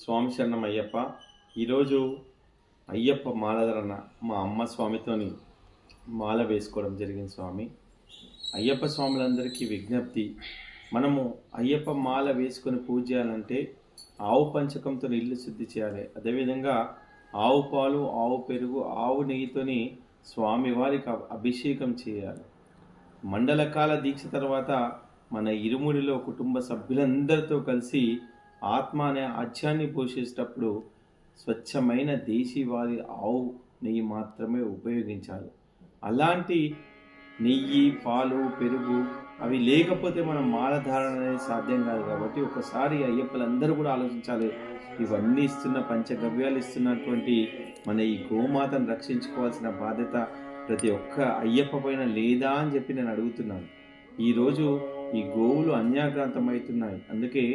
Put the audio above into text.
స్వామి శరణం అయ్యప్ప. ఈరోజు అయ్యప్ప మాలధరణ మా అమ్మ స్వామితోని మాల వేసుకోవడం జరిగింది స్వామి. అయ్యప్ప స్వాములందరికీ విజ్ఞప్తి, మనము అయ్యప్ప మాల వేసుకొని పూజ చేయాలంటే ఆవు పంచకంతో ఇల్లు శుద్ధి చేయాలి. అదేవిధంగా ఆవు పాలు, ఆవు పెరుగు, ఆవు నెయ్యితోని స్వామివారికి అభిషేకం చేయాలి. మండలకాల దీక్ష తర్వాత మన ఇరుముడిలో కుటుంబ సభ్యులందరితో కలిసి ఆత్మ అనే ఆజ్యాన్ని పోషించేటప్పుడు స్వచ్ఛమైన దేశీవాళి ఆవు నెయ్యి మాత్రమే ఉపయోగించాలి. అలాంటి నెయ్యి, పాలు, పెరుగు అవి లేకపోతే మనం మాలధారణ అనేది సాధ్యం కాదు. కాబట్టి ఒకసారి అయ్యప్పలందరూ కూడా ఆలోచించాలి. ఇవన్నీ ఇస్తున్న పంచగవ్యాలు ఇస్తున్నటువంటి మన ఈ గోమాతను రక్షించుకోవాల్సిన బాధ్యత ప్రతి ఒక్క అయ్యప్ప పైన లేదా అని చెప్పి నేను అడుగుతున్నాను. ఈరోజు ఈ గోవులు అన్యాక్రాంతమవుతున్నాయి. అందుకే